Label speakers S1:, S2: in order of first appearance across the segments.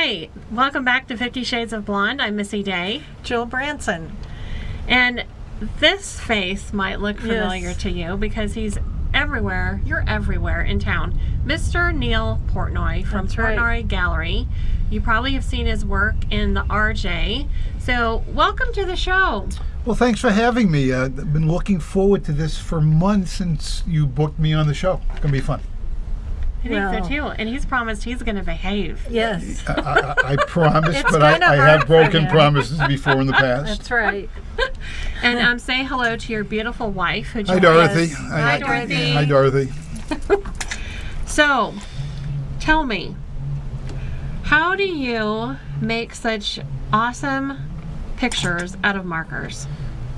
S1: Hi, welcome back to 50 Shades of Blonde. I'm Missy Day.
S2: Jill Branson.
S1: And this face might look familiar to you because he's everywhere. You're everywhere in town. Mr. Neil Portnoy from
S2: That's
S1: Portnoy
S2: right.
S1: Gallery. You probably have seen his work in the RJ. So welcome to the show.
S3: Well, thanks for having me. I've been looking forward to this for months since you booked me on the show. It's going to be fun.
S1: I think so too. And he's promised he's going to behave.
S2: Yes.
S3: I promise,
S2: It's
S3: but
S2: kinda
S3: I
S2: hard
S3: have
S2: for
S3: broken
S2: him.
S3: promises before in the past.
S2: That's right.
S1: And say hello to your beautiful wife who
S3: Hi,
S1: joined
S3: Dorothy.
S1: us. Hi, Dorothy.
S3: Hi, Dorothy.
S1: So, tell me, how do you make such awesome pictures out of markers?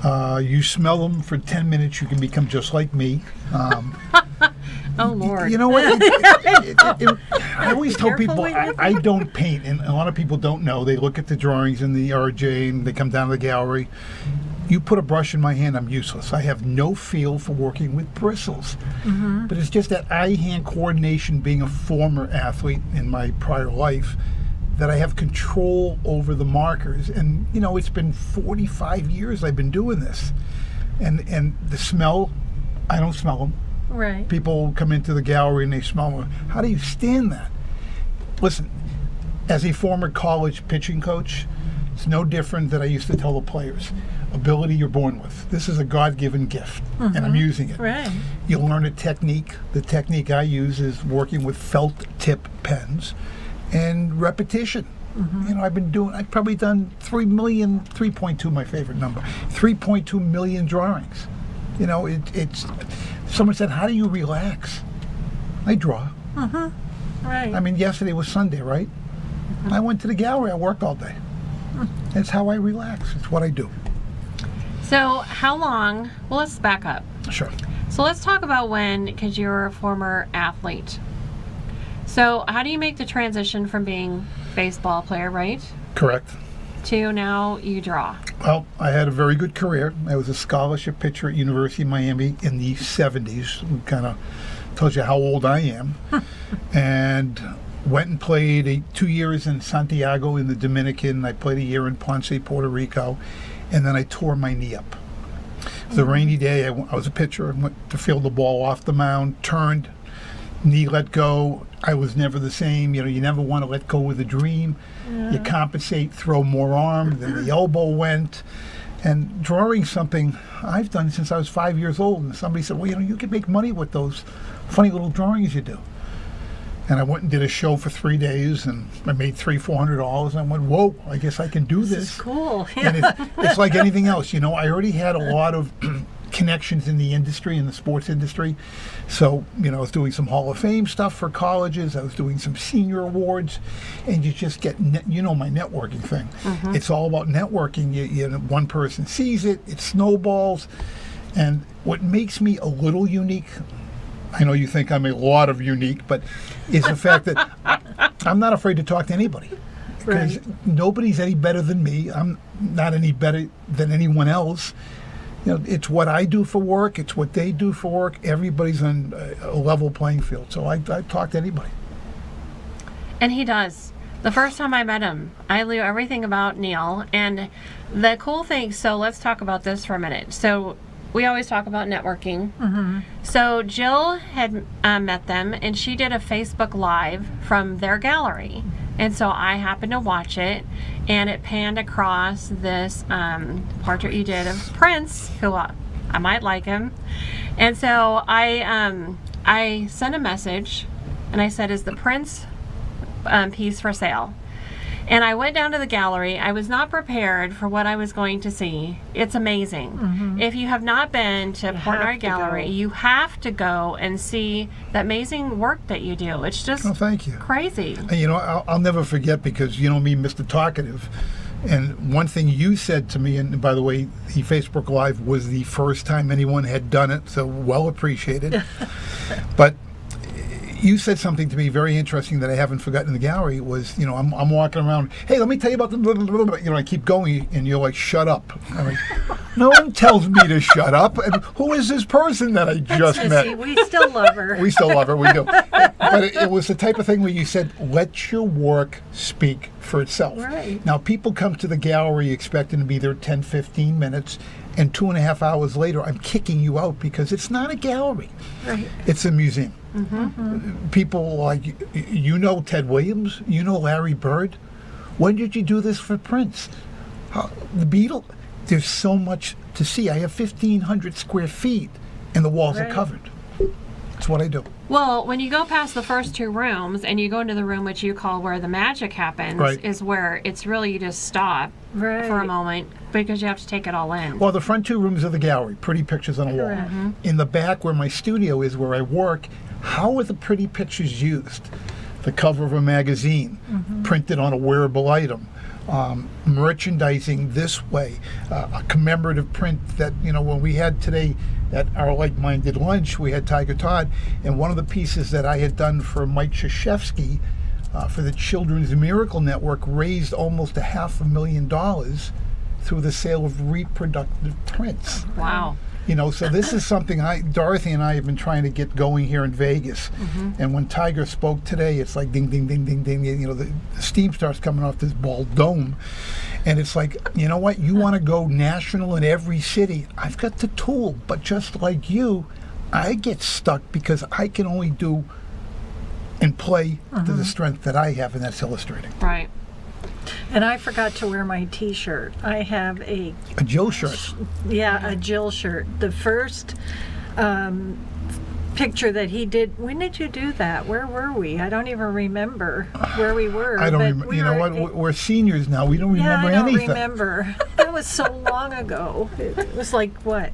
S3: You smell them for 10 minutes, you can become just like me.
S1: Oh, Lord.
S3: You know what? I always tell
S2: Careful
S3: people
S2: what you
S3: I don't paint, and a lot of people don't know. They look at the drawings in the RJ and they come down to the gallery. You put a brush in my hand, I'm useless. I have no feel for working with bristles.
S2: Mm-hmm.
S3: But it's just that eye-hand coordination, being a former athlete in my prior life, that I have control over the markers. And, you know, it's been 45 years I've been doing this. And the smell, I don't smell them.
S2: Right.
S3: People come into the gallery and they smell them. How do you stand that? Listen, as a former college pitching coach, it's no different than I used to tell the players. Ability you're born with. This is a God-given gift, and I'm using it.
S2: Right.
S3: You'll learn a technique. The technique I use is working with felt tip pens and repetition. You know, I've probably done 3.2 my favorite number, 3.2 million drawings. You know, it's, someone said, how do you relax? I draw.
S2: Right.
S3: I mean, yesterday was Sunday, right? I went to the gallery, I worked all day. That's how I relax, it's what I do.
S1: So, how long? Well, let's back up.
S3: Sure.
S1: So, let's talk about when, because you're a former athlete. So, how do you make the transition from being a baseball player, right,
S3: Correct.
S1: to now you draw?
S3: Well, I had a very good career. I was a scholarship pitcher at University of Miami in the 70s. Kind of tells you how old I am. And went and played 2 years in Santiago in the Dominican. I played a year in Ponce, Puerto Rico. And then I tore my knee up. It was a rainy day. I was a pitcher. I went to field the ball off the mound, turned, knee let go. I was never the same. You know, you never want to let go of the dream. You compensate, throw more arm, then the elbow went. And drawing something I've done since I was 5 years old. And somebody said, well, you know, you can make money with those funny little drawings you do. And I went and did a show for 3 days, and I made $300-400. And I went, whoa, I guess I can do
S2: This is
S3: this.
S2: cool.
S3: And it's like anything else, you know. I already had a lot of connections in the industry, in the sports industry. So, you know, I was doing some Hall of Fame stuff for colleges. I was doing some senior awards, and you just get, you know, my networking thing. It's all about networking. You know, one person sees it, it snowballs. And what makes me a little unique, I know you think I'm a lot of unique, but is the fact that I'm not afraid to talk to anybody. Because nobody's any better than me. I'm not any better than anyone else. You know, it's what I do for work. It's what they do for work. Everybody's on a level playing field. So I talk to anybody.
S1: And he does. The first time I met him, I knew everything about Neil. And the cool thing, so let's talk about this for a minute. So we always talk about networking. So Jill had met them, and she did a Facebook Live from their gallery. And so I happened to watch it, and it panned across this portrait you did of Prince, who I might like him. And so I sent a message, and I said, is the Prince piece for sale? And I went down to the gallery. I was not prepared for what I was going to see. It's amazing. If you have not been to Portnoy Gallery, you have to go and see the amazing work that you do. It's just
S3: Oh, thank you.
S1: crazy.
S3: And, you know, I'll never forget, because, you know me, Mr. Talkative. And one thing you said to me, and by the way, the Facebook Live was the first time anyone had done it, so well appreciated. But you said something to me very interesting that I haven't forgotten in the gallery. Was, you know, I'm walking around, hey, let me tell you about the blah, blah, blah, blah. You know, I keep going, and you're like, shut up. I'm like, no one tells me to shut up. And who is this person that I just met?
S2: Missy, we still love her.
S3: We still love her, we do. But it was the type of thing where you said, let your work speak for itself.
S2: Right.
S3: Now, people come to the gallery expecting to be there 10, 15 minutes, and 2.5 hours later, I'm kicking you out because it's not a gallery.
S2: Right.
S3: It's a museum. People like, you know Ted Williams, you know Larry Bird. When did you do this for Prince? The Beatles? There's so much to see. I have 1,500 square feet, and the walls are
S2: Right.
S3: covered. That's what I do.
S1: Well, when you go past the first two rooms and you go into the room which you call where the magic happens,
S3: Right.
S1: is where it's really you just stop
S2: Right.
S1: for a moment because you have to take it all in.
S3: Well, the front two rooms of the gallery, pretty pictures on a wall.
S2: Correct.
S3: In the back, where my studio is, where I work, how are the pretty pictures used? The cover of a magazine, printed on a wearable item, merchandising this way, a commemorative print that, when we had today at our like-minded lunch, we had Tiger Todd, and one of the pieces that I had done for Mike Krzyzewski for the Children's Miracle Network raised almost $500,000 through the sale of reproductive prints.
S1: Wow.
S3: So this is something Dorothy and I have been trying to get going here in Vegas. And when Tiger spoke today, it's like ding, ding, ding, ding, ding. The steam starts coming off this bald dome. And it's like, you know what? You want to go national in every city. I've got the tool. But just like you, I get stuck because I can only do and play to the strength that I have, and that's illustrating.
S1: Right.
S2: And I forgot to wear my T-shirt. I have a
S3: Joe shirt.
S2: a Jill shirt. The first picture that he did. When did you do that? Where were we? I don't even remember where we were.
S3: I don't
S2: but
S3: remember.
S2: we
S3: You know
S2: were-
S3: what? We're seniors now. We don't remember
S2: I don't
S3: anything.
S2: remember. That was so long ago. It was like what,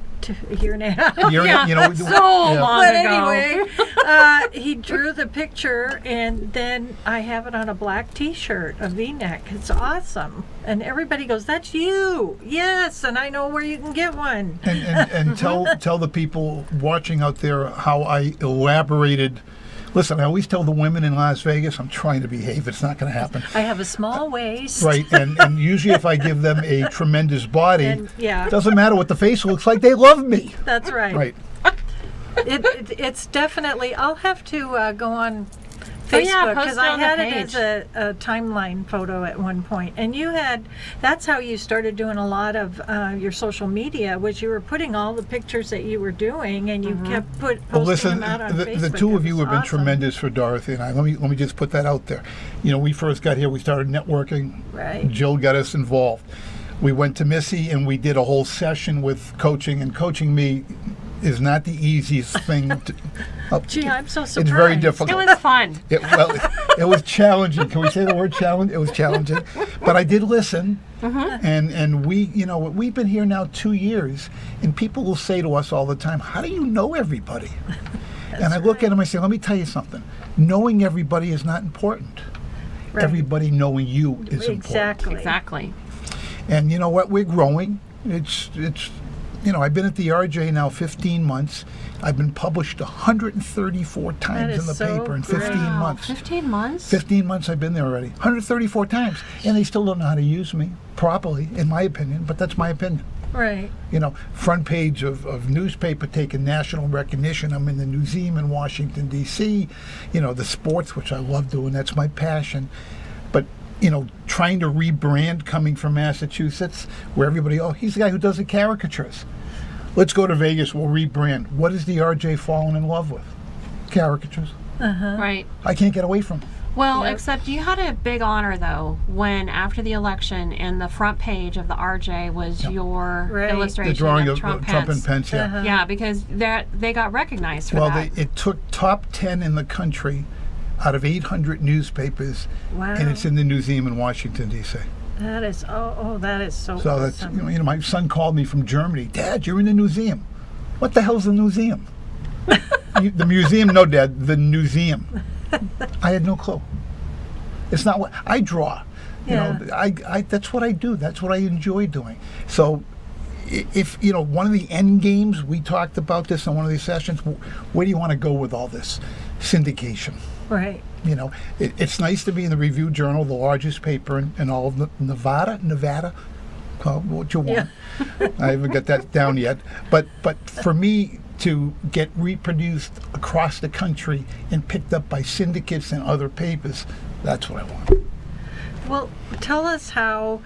S2: a year and a half.
S1: Yeah, so long
S2: But
S1: ago.
S2: anyway, he drew the picture, and then I have it on a black T-shirt, a V-neck. It's awesome, and everybody goes, "That's you!" Yes, and I know where you can get one.
S3: And tell the people watching out there how I elaborated. Listen, I always tell the women in Las Vegas, I'm trying to behave. It's not going to happen.
S2: I have a small waist.
S3: Right, and usually if I give them a tremendous body,
S2: And, yeah.
S3: doesn't matter what the face looks like, they love me.
S2: That's right.
S3: Right.
S2: It's definitely. I'll have to go on
S1: Oh, yeah,
S2: Facebook
S1: post
S2: because
S1: it
S2: I
S1: on the
S2: had it
S1: page.
S2: as a timeline photo at one point, and you had. That's how you started doing a lot of your social media, was you were putting all the pictures that you were doing, and you kept posting
S3: Well, listen,
S2: them out on
S3: the
S2: Facebook.
S3: two of
S2: It
S3: you
S2: was
S3: have been
S2: awesome.
S3: tremendous for Dorothy and I. Let me just put that out there. We first got here, we started networking.
S2: Right.
S3: Jill got us involved. We went to Missy and we did a whole session with coaching, and coaching me is not the easiest thing to.
S2: Gee, I'm so surprised.
S3: It's very difficult.
S1: It was fun.
S3: It was challenging. Can we say the word challenge? It was challenging, but I did listen, and we, we've been here now 2 years, and people will say to us all the time, "How do you know everybody?" And I look at them, I say, "Let me tell you something. Knowing everybody is not important.
S2: Right.
S3: Everybody knowing you is important."
S2: Exactly.
S1: Exactly.
S3: And you know what? We're growing. It's. I've been at the RJ now 15 months. I've been published 134 times
S2: is
S3: in the
S2: so
S3: paper in 15
S2: great.
S3: months.
S1: 15 months?
S3: 15 months I've been there already. 134 times. And they still don't know how to use me properly, in my opinion, but that's my opinion.
S2: Right.
S3: Front page of newspaper taking national recognition. I'm in the museum in Washington, D.C. The sports, which I love doing, that's my passion. But, trying to rebrand coming from Massachusetts, where everybody, he's the guy who does the caricatures. Let's go to Vegas, we'll rebrand. What is the RJ fallen in love with? Caricatures.
S1: Right.
S3: I can't get away from it.
S1: Well,
S2: Yep.
S1: except you had a big honor, though, when after the election and the front page of the RJ was your
S2: Right.
S1: illustration
S3: The drawing
S1: of
S3: of
S1: Trump,
S3: Trump
S1: Pence.
S3: and Pence, yeah.
S2: Uh-huh.
S1: Yeah, because they got recognized for
S3: Well,
S1: that.
S3: it took top 10 in the country out of 800 newspapers,
S2: Wow.
S3: and it's in the museum in Washington, D.C.
S2: That is that is so.
S3: So that's,
S2: awesome.
S3: my son called me from Germany. "Dad, you're in the museum." "What the hell's the museum?" "The museum?" "No, Dad, the museum." I had no clue. It's not what I draw. I that's what I do. That's what I enjoy doing. So if one of the end games, we talked about this in one of these sessions, where do you want to go with all this? Syndication.
S2: Right.
S3: It's nice to be in the Review Journal, the largest paper in all of Nevada. Call it what you want. I haven't got that down yet. But for me to get reproduced across the country and picked up by syndicates and other papers, that's what I want.
S2: Well, tell us how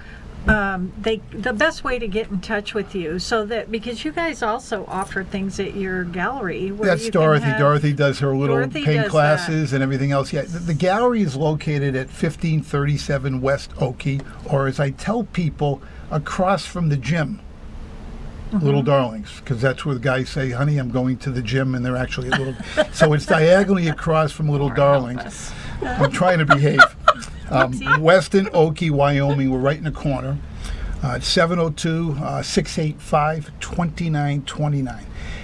S2: the best way to get in touch with you, so that, because you guys also offer things at your gallery. Where
S3: That's
S2: you can
S3: Dorothy.
S2: have-
S3: Dorothy does her little
S2: Dorothy
S3: paint
S2: does
S3: classes and everything else. Yeah, the gallery is located at 1537 West Oakey, or as I tell people, across from the gym. Little Darlings, because that's where the guys say, honey, I'm going to the gym, and they're actually a little. So it's diagonally across from Little Darlings. I'm trying to behave. Weston, Oakey, Wyoming, we're right in the corner. It's 702-685-2929.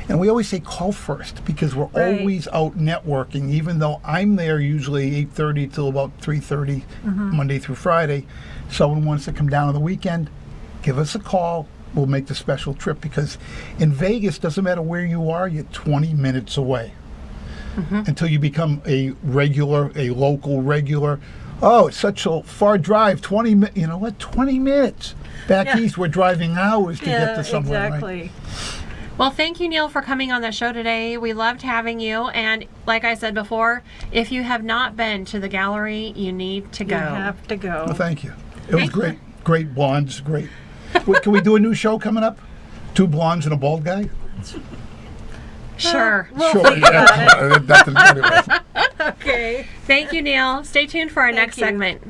S3: And we always say call first, because we're
S2: Right.
S3: always out networking, even though I'm there usually 8:30 till about 3:30, Monday through Friday. Someone wants to come down on the weekend, give us a call. We'll make the special trip, because in Vegas, doesn't matter where you are, you're 20 minutes away. Until you become a local regular. Oh, it's such a far drive, 20 minutes. You know what, 20 minutes. Back
S2: Yeah.
S3: east, we're driving hours to get to somewhere, right?
S2: exactly.
S1: Well, thank you, Neil, for coming on the show today. We loved having you. And like I said before, if you have not been to the gallery, you need to
S2: You
S1: go.
S2: have to go.
S3: Well, thank you. It was great. Great blondes, great. Can we do a new show coming up? 2 blondes and a bald guy?
S1: Sure.
S2: We'll
S3: Sure.
S2: think about it.
S3: Nothing, anyway.
S2: Okay.
S1: Thank you, Neil. Stay tuned for our next
S2: you.
S1: segment.